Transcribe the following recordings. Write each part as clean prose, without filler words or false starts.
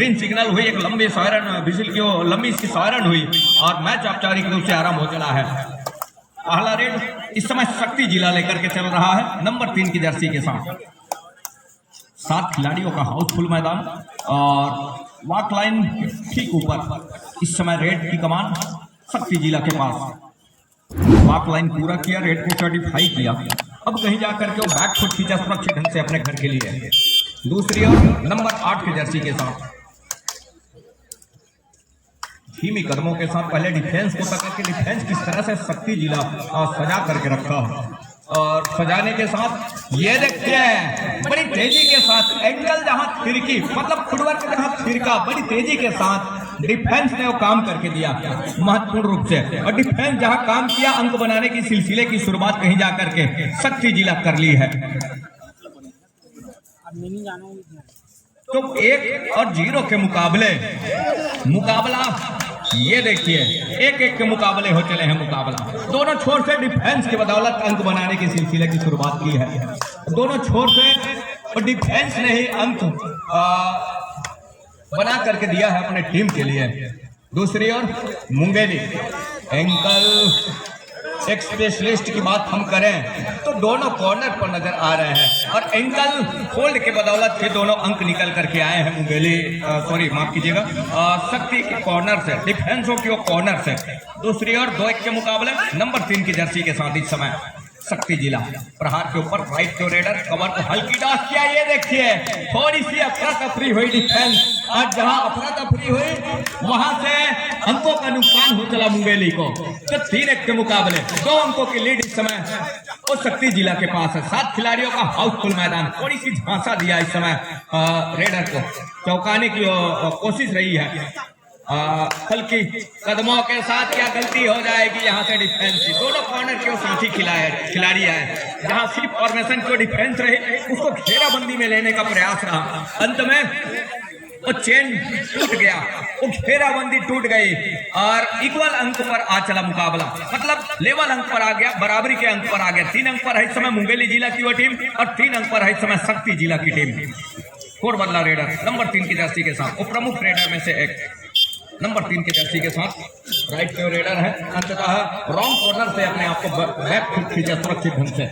Green signal हुई, एक लंबी सायरन विजिल की लंबी सी सायरन हुई और मैच औपचारिक रूप से आरंभ हो चला है। पहला रेड इस समय शक्ति जिला लेकर के चल रहा है नंबर 3 की जर्सी के साथ। 7 खिलाड़ियों का हाउसफुल मैदान और वॉक लाइन ठीक ऊपर इस समय रेड की कमान शक्ति जिला के पास। वॉक लाइन पूरा किया, रेड को सर्टिफाई किया। अब कहीं जाकर के वो बैक फुट खींचा सुरक्षित ढंग से अपने घर के लिए। दूसरी ओर नंबर 8 की जर्सी के साथ धीमी कदमों के साथ पहले डिफेंस को पकड़ के डिफेंस किस तरह से शक्ति जिला सजा करके रखा और सजाने के साथ ये देखते हैं बड़ी तेजी के साथ एंगल जहां फिरकी मतलब फुटवर्क जहां फिरका बड़ी तेजी के साथ डिफेंस ने वो काम करके दिया महत्वपूर्ण रूप से। और डिफेंस जहां काम किया, अंक बनाने की सिलसिले की शुरुआत कहीं जाकर के शक्ति जिला कर ली है। तो 1 और 0 के मुकाबला ये देखिए 1-1 के मुकाबले हो चले हैं। मुकाबला दोनों छोर से डिफेंस की बदौलत अंक बनाने के सिलसिले की शुरुआत की है। दोनों छोर से और डिफेंस ने ही अंक बना करके दिया है अपने टीम के लिए। दूसरी ओर मुंगेली एंकल एक स्पेशलिस्ट की बात हम करें तो दोनों कॉर्नर पर नजर आ रहे हैं और एंकल होल्ड के बदौलत के दोनों अंक निकल करके आए हैं मुंगेली माफ कीजिएगा शक्ति के कॉर्नर से, डिफेंसों की कॉर्नर से। दूसरी ओर 2-1 के मुकाबले नंबर 3 की जर्सी के साथ इस समय शक्ति जिला प्रहार के ऊपर राइट को रेडर कवर को हल्की डास किया। ये देखिए थोड़ी सी अफरा तफरी हुई डिफेंस और जहां अफरा तफरी हुई वहां से अंकों का नुकसान हो चला मुंगेली को। तो 3-1 के मुकाबले 2 अंकों की लीड इस समय वो शक्ति जिला के पास है। 7 खिलाड़ियों का हाउसफुल मैदान, थोड़ी सी झांसा दिया इस समय रेडर को, चौंकाने की कोशिश रही है। हल्की कदमों के साथ क्या गलती हो जाएगी यहाँ से डिफेंस की। दोनों कॉर्नर के साथी खिलाड़ी आए जहाँ सिर्फ फॉर्मेशन को डिफेंस रहे उसको घेराबंदी में लेने का प्रयास रहा। अंत में वो चेन टूट गया, वो घेराबंदी टूट गई और इक्वल अंक पर आ चला मुकाबला, मतलब लेवल अंक पर आ गया, बराबरी के अंक पर आ गया। 3 अंक पर है इस समय मुंगेली जिला की वो टीम और 3 अंक पर है इस समय शक्ति जिला की टीम। स्कोर बदला रेडर नंबर 3 की जर्सी के साथ, वो प्रमुख रेडर में से एक नंबर 3 की जर्सी के साथ राइट के रेडर है। अंततः रॉन्ग कॉर्नर से अपने आप को बैक फुट खींचा सुरक्षित ढंग से।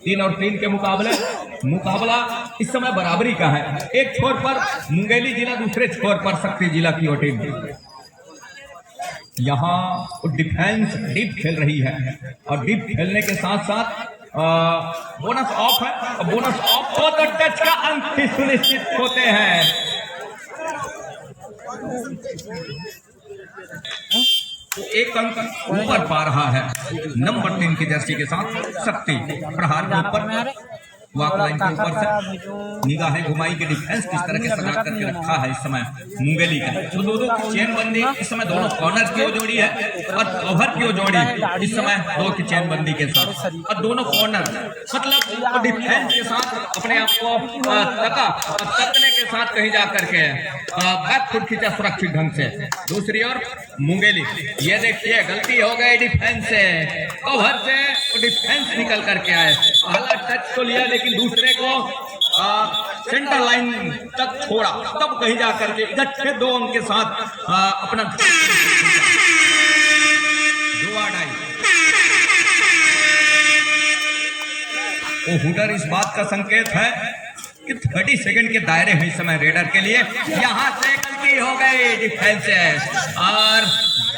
3 और 3 के मुकाबला इस समय बराबरी का है। एक छोर पर मुंगेली जिला, दूसरे छोर पर शक्ति जिला की वो टीम। यहाँ डिफेंस डीप खेल रही है और डीप खेलने के साथ साथ बोनस ऑफ है और बोनस ऑफ हो तो टच का अंक भी सुनिश्चित होते हैं। तो 1 अंक ऊपर पा रहा है नंबर 3 की जर्सी के साथ शक्ति। प्रहार के ऊपर वॉक लाइन के ऊपर से निगाहें घुमाई के डिफेंस किस तरह के सजा करके रखा है इस समय मुंगेली का। तो दोनों की चेन बंदी इस समय दोनों कॉर्नर की जोड़ी है और कवर की जोड़ी इस समय 2 की चेन बंदी के साथ और दोनों कॉर्नर मतलब डिफेंस के साथ अपने आप को तकने के साथ कहीं जा करके बैक फुट खींचा सुरक्षित ढंग से। दूसरी ओर मुंगेली, ये देखिए गलती हो गई डिफेंस से, कवर से डिफेंस निकल करके आए। पहला टच तो लिया लेकिन दूसरे को सेंटर लाइन तक छोड़ा, तब कहीं जाकर के इकट्ठे 2 अंक के साथ अपना वो हुडर इस बात का संकेत है कि 30 सेकंड के दायरे हैं इस समय रेडर के लिए। यहाँ से गलती हो गई डिफेंस से और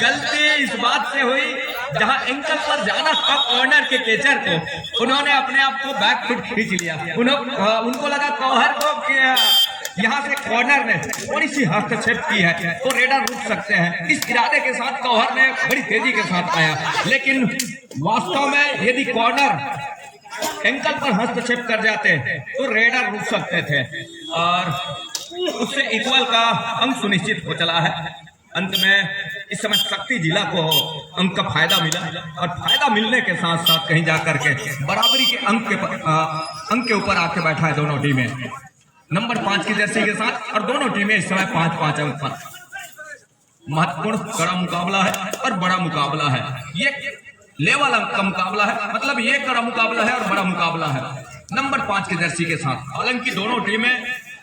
गलती इस बात से हुई जहां एंकल पर जाना था कॉर्नर के केचर को, उन्होंने अपने आप को बैक फुट खींच लिया। उनको लगा कॉर्नर को यहाँ से कॉर्नर ने थोड़ी सी हस्तक्षेप की है तो रेडर रुक सकते हैं। इस इरादे के साथ कॉर्नर ने बड़ी तेजी के साथ आया, लेकिन वास्तव में यदि कॉर्नर एंकल पर हस्तक्षेप कर जाते तो रेडर रुक सकते थे और उससे इक्वल का अंक सुनिश्चित हो चला है। अंत में इस समय शक्ति जिला को अंक का फायदा मिला और फायदा मिलने के साथ साथ कहीं जाकर के बराबरी के अंक के ऊपर आके बैठा है दोनों टीमें नंबर 5 की जर्सी के साथ और दोनों टीमें इस समय 5-5 अंक पर। महत्वपूर्ण कड़ा मुकाबला है और बड़ा मुकाबला है, ये लेवल अंक का मुकाबला है, मतलब ये कड़ा मुकाबला है और बड़ा मुकाबला है नंबर 5 की जर्सी के साथ। हालांकि दोनों टीमें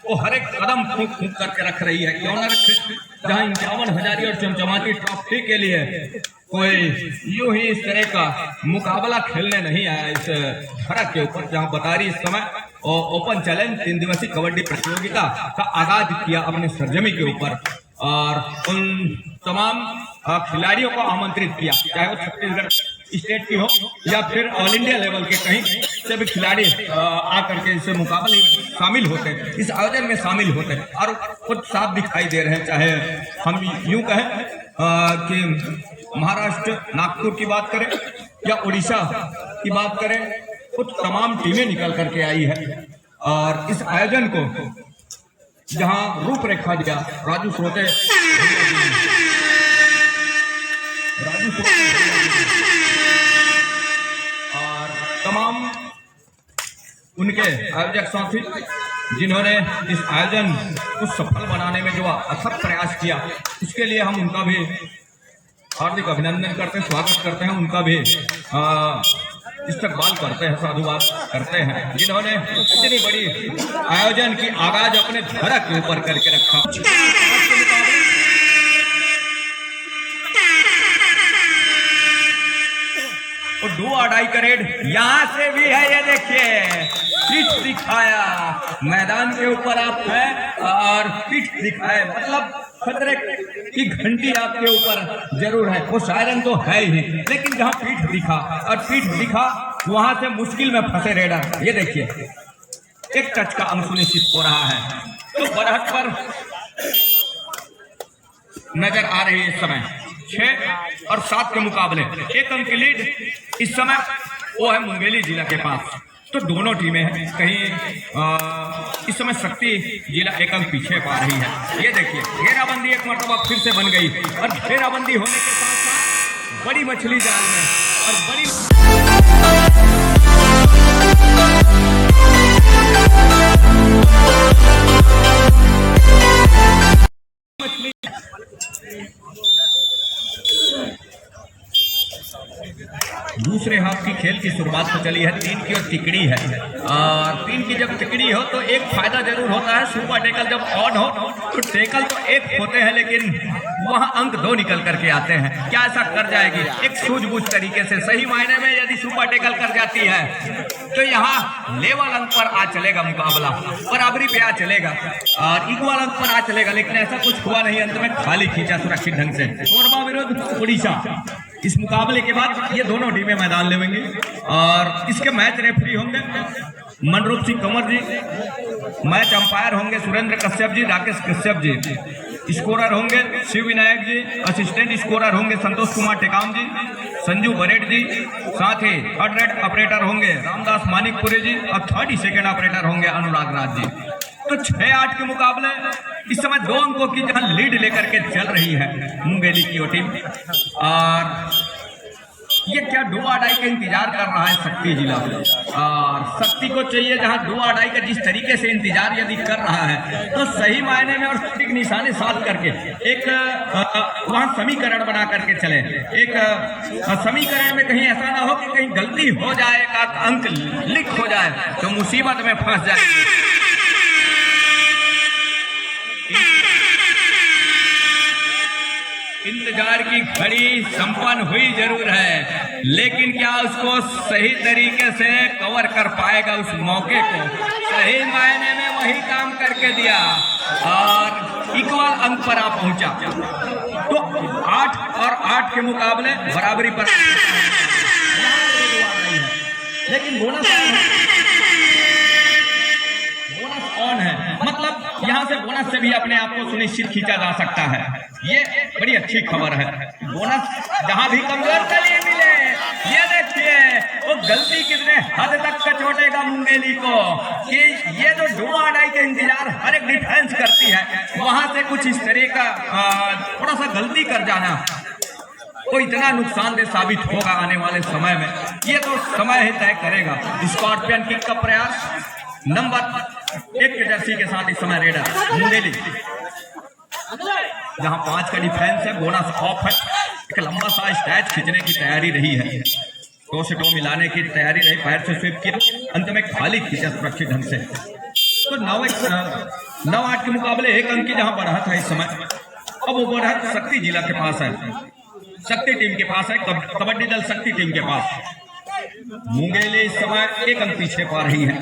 वो हर एक कदम फूंक फूंक करके रख रही है, क्यों ना रखे। जहां 51 हजारी और चमचमाती ट्रॉफी के लिए कोई यूं ही इस तरह का मुकाबला खेलने नहीं आया इस धरत के ऊपर, जहां बतारी इस समय ओपन चैलेंज 3 दिवसीय कबड्डी प्रतियोगिता का आगाज किया अपने सरजमी के ऊपर, और उन तमाम खिलाड़ियों को आमंत्रित किया, चाहे वो छत्तीसगढ़ स्टेट की हो या फिर ऑल इंडिया लेवल के कहीं से भी खिलाड़ी आकर के इस मुकाबले में शामिल होते हैं, इस आयोजन में शामिल होते हैं, और कुछ साफ दिखाई दे रहे हैं। चाहे हम यूं कहें कि महाराष्ट्र नागपुर की बात करें या उड़ीसा की बात करें, कुछ तमाम टीमें निकल करके आई है, और इस आयोजन को जहां रूपरेखा दिया राजू श्रोते और तमाम उनके आयोजक साथी जिन्होंने इस आयोजन को सफल बनाने में जो अथक प्रयास किया, उसके लिए हम उनका भी हार्दिक अभिनंदन करते हैं, स्वागत करते हैं, उनका भी इस्तकबाल करते हैं, साधुवाद करते हैं, जिन्होंने इतनी बड़ी आयोजन की आगाज अपने धरत के ऊपर करके रखा। और डू और डाई का रेड यहाँ से भी है, ये देखिए पीठ दिखाया, मैदान के ऊपर आप हैं और पीठ दिखाए, मतलब खतरे की घंटी आपके ऊपर जरूर है। वो सायरन तो है ही, लेकिन जहां पीठ दिखा और पीठ दिखा वहां से मुश्किल में फंसे रेडर। ये देखिए एक टच का अंक सुनिश्चित हो रहा है, तो बरहट पर नजर आ रही है इस समय 6 और 7 के मुकाबले 1 अंक की लीड इस समय वो है मुंगेली जिला के पास। तो दोनों टीमें हैं, कहीं इस समय शक्ति जिला 1 अंक पीछे पा रही है। ये देखिए घेराबंदी एक मरतबा फिर से बन गई, और घेराबंदी होने के साथ साथ बड़ी मछली जाल में और बड़ी मछली दूसरे हाफ की खेल की शुरुआत तो चली है 3 की, और तिकड़ी है, और 3 की जब तिकड़ी हो तो एक फायदा जरूर होता है, सुपर टेकल जब ऑन हो तो टेकल तो 1 होते हैं, लेकिन वहां अंक 2 निकल करके आते हैं। क्या ऐसा कर जाएगी एक सूझबूझ तरीके से, सही मायने में यदि सुपर टेकल कर जाती है तो यहाँ लेवल अंक पर आ चलेगा मुकाबला, बराबरी पे आ चलेगा और इक्वल अंक पर आ चलेगा, लेकिन ऐसा कुछ हुआ नहीं, अंत में खाली खींचा सुरक्षित ढंग से। कोरबा विरुद्ध उड़ीसा, इस मुकाबले के बाद ये दोनों टीमें मैदान लेंगे, और इसके मैच रेफरी होंगे मनरूप सिंह कंवर जी, मैच अंपायर होंगे सुरेंद्र कश्यप जी, राकेश कश्यप जी, स्कोरर होंगे शिव विनायक जी, असिस्टेंट स्कोरर होंगे संतोष कुमार टेकाम जी, संजू बरेट जी, साथ ही थर्ड रेड ऑपरेटर होंगे रामदास मानिकपुरी जी, और 3rd सेकेंड ऑपरेटर होंगे अनुराग राज जी। तो 6-8 के मुकाबले इस समय 2 अंकों की जहां लीड लेकर के चल रही है मुंगेली की वो टीम, और ये क्या डू और डाई का इंतजार कर रहा है शक्ति जिला, और शक्ति को चाहिए जहां डू और डाई का जिस तरीके से इंतजार यदि कर रहा है तो सही मायने में और सटीक निशाने साध करके एक वहां समीकरण बना करके चले, एक समीकरण में कहीं ऐसा ना हो कि कहीं गलती हो जाए, का अंक लीक हो जाए तो मुसीबत में फंस जाए। इंतजार की घड़ी संपन्न हुई जरूर है, लेकिन क्या उसको सही तरीके से कवर कर पाएगा उस मौके को, सही मायने में वही काम करके दिया और इक्वल अंक पर आ पहुंचा। तो 8 और 8 के मुकाबले बराबरी पर, लेकिन बोनस ऑन है, मतलब यहां से बोनस से भी अपने आप को सुनिश्चित खींचा जा सकता है। ये बड़ी अच्छी खबर है, बोनस जहां भी कमजोर के लिए मिले। ये देखिए वो गलती कितने हद तक कचोटेगा मुंगेली को कि ये जो डू और डाई के इंतजार हर एक डिफेंस करती है, वहां से कुछ इस तरह का थोड़ा सा गलती कर जाना तो इतना नुकसानदेह साबित होगा आने वाले समय में। ये तो समय ही तय करेगा। स्कॉर्पियन किक का प्रयास नंबर 1 के जर्सी के साथ इस समय रेडर मुंगेली, जहां 5 का डिफेंस है, बोनस ऑफ है, एक लंबा सा स्टैच खींचने की तैयारी रही है, 2 से 2 मिलाने की तैयारी रही, पैर से स्वीप किया, अंत में खाली खींचा सुरक्षित ढंग से। तो 9 9-8 के मुकाबले 1 अंक की जहां बढ़त है इस समय, अब वो बढ़त शक्ति जिला के पास है, शक्ति टीम के पास है, कबड्डी दल शक्ति टीम के पास। मुंगेली इस समय 1 अंक पीछे पा रही है।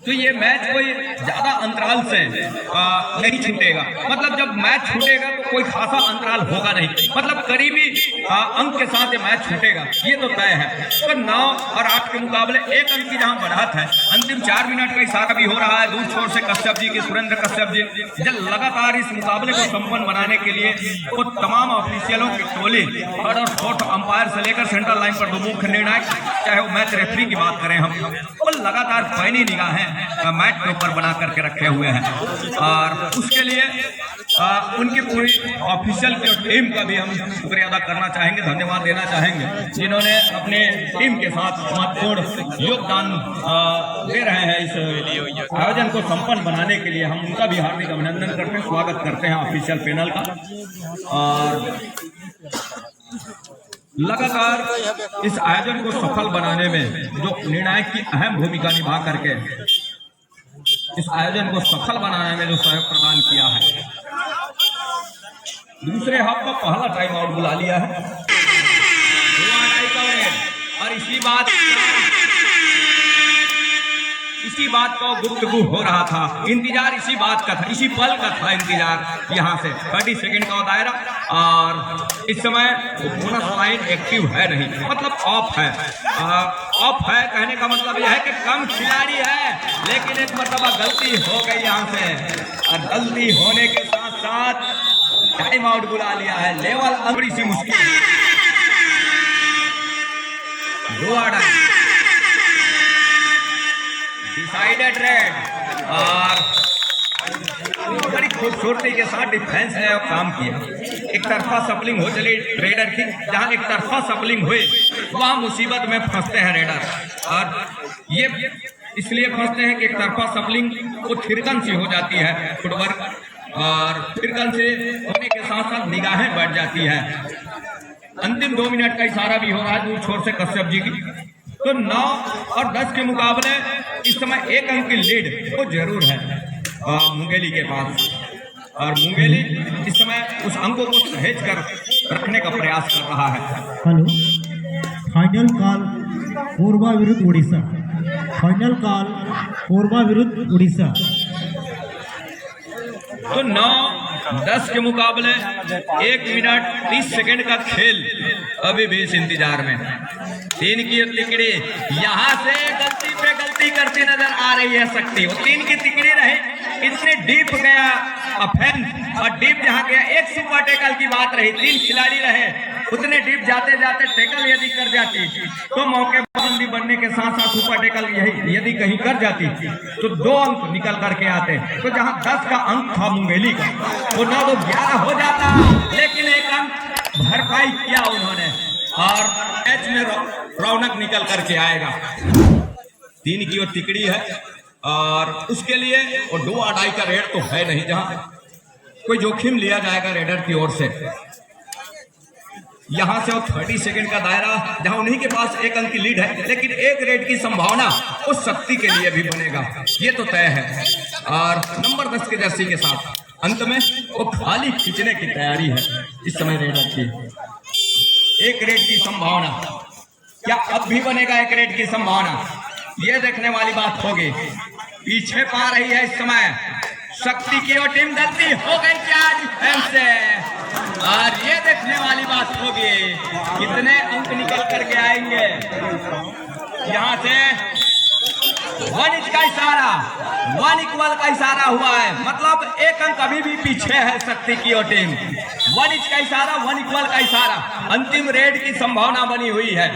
तो ये मैच कोई ज्यादा अंतराल से नहीं छूटेगा, मतलब जब मैच छूटेगा तो कोई खासा अंतराल होगा नहीं, मतलब करीबी अंक के साथ ये मैच छूटेगा, ये तो तय है। तो 9 और 8 के मुकाबले 1 अंक की जहां बढ़त है, अंतिम 4 मिनट का इशारा भी हो रहा है दूर छोर से कश्यप जी की, सुरेंद्र कश्यप जी जब लगातार इस मुकाबले को संपन्न बनाने के लिए वो तमाम ऑफिशियलों की टोली थर्ड और फोर्थ अंपायर से लेकर सेंट्रल लाइन पर दो मुख्य निर्णायक, चाहे वो मैच रेफरी की बात करें हम, वो लगातार पैनी निगाहें मैच के ऊपर बना करके रखे हुए हैं। और उसके लिए उनकी पूरी ऑफिशियल की टीम का भी हम शुक्रिया अदा करना चाहेंगे, धन्यवाद देना चाहेंगे, जिन्होंने अपने टीम के साथ महत्वपूर्ण योगदान दे रहे हैं इस आयोजन को संपन्न बनाने के लिए। हम उनका भी हार्दिक अभिनंदन करते हैं, स्वागत करते हैं ऑफिशियल पैनल का। और लगातार इस आयोजन को सफल बनाने में जो निर्णायक की अहम भूमिका निभा करके इस आयोजन को सफल बनाने में जो सहयोग प्रदान किया है, दूसरे हाफ का पहला टाइम आउट बुला लिया है और इसी बात का गुफ्तगू हो रहा था, इंतजार इसी बात का था, इसी पल का था इंतजार। यहाँ से 30 सेकंड का दायरा और इस समय बोनस लाइन एक्टिव है नहीं, मतलब ऑफ है। ऑफ है कहने का मतलब यह है कि कम खिलाड़ी है, लेकिन एक मरतबा गलती हो गई यहाँ से, और गलती होने के साथ साथ टाइम आउट बुला लिया है। लेवल थोड़ी सी मुश्किल, 2 डिसाइडेड रेड, और बड़ी खूबसूरती के साथ डिफेंस ने काम किया। एक तरफा सपलिंग हो चली रेडर की, जहां एक तरफा सपलिंग हुई वहां मुसीबत में फंसते हैं रेडर, और ये इसलिए फंसते हैं कि एक तरफा सपलिंग वो थिरकन सी हो जाती है फुटवर्क, और थिरकन से होने के साथ साथ निगाहें बढ़ जाती है। अंतिम 2 मिनट का इशारा भी हो रहा है दूर छोर से कश्यप जी की। तो 9 और 10 के मुकाबले इस समय 1 अंक की लीड वो जरूर है मुंगेली के पास, और मुंगेली इस समय उस अंकों को सहेज कर रखने का प्रयास कर रहा है। हेलो, फाइनल कॉल कोरबा विरुद्ध उड़ीसा, फाइनल कॉल कोरबा विरुद्ध उड़ीसा। तो 9-10 के मुकाबले 1 मिनट 30 सेकंड का खेल अभी भी इस इंतजार में। 3 की तिकड़ी यहाँ से गलती पे गलती करती नजर आ रही है शक्ति, वो 3 की तिकड़ी रही, इतने डीप गया ऑफेंस, और डीप जहाँ गया एक सुपर टेकल की बात रही, 3 खिलाड़ी रहे, उतने डीप जाते जाते टेकल यदि कर जाती तो मौके पाबंदी बनने के साथ साथ सुपर टेकल यदि कहीं कर जाती तो 2 अंक निकल करके आते। तो जहां 10 का अंक था मुंगेली का, वो 9 तो 11 हो जाता, लेकिन 1 अंक भरपाई किया उन्होंने, और मैच में रौनक निकल करके आएगा। 3 की वो तिकड़ी है, और उसके लिए वो 2 अढ़ाई का रेड तो है नहीं, जहां कोई जोखिम लिया जाएगा रेडर की ओर से। यहां से वो 30 सेकंड का दायरा, जहां उन्हीं के पास 1 अंक की लीड है, लेकिन 1 रेड की संभावना उस शक्ति के लिए भी बनेगा, ये तो तय है। और नंबर 10 के जर्सी के साथ अंत में वो खाली खींचने की तैयारी है इस समय रेडर की। 1 रेड की संभावना, क्या अब भी बनेगा 1 रेड की संभावना, ये देखने वाली बात होगी। पीछे पा रही है इस समय शक्ति की वो टीम, गलती हो गई क्या डिफेंस से, और ये देखने वाली बात होगी कितने अंक निकल करके आएंगे। यहाँ से 1 इंच का इशारा, 1 इक्वल का इशारा हुआ है, मतलब 1 अंक अभी भी पीछे है शक्ति की वो टीम। 1 इंच का इशारा, 1 इक्वल का इशारा, अंतिम रेड की संभावना बनी हुई है।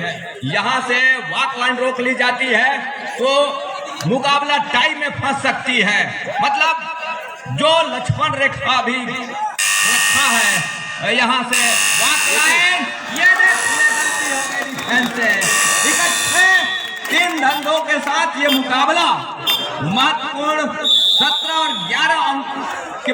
यहाँ से वॉक लाइन रोक ली जाती है तो मुकाबला टाई में फंस सकती है, मतलब जो लक्ष्मण रेखा भी रखा है, यहाँ से वॉक लाइन, ये गलती हो गई डिफेंस से। इकट्ठे 3 धंधों के साथ ये मुकाबला महत्वपूर्ण 17 और 11 अंक के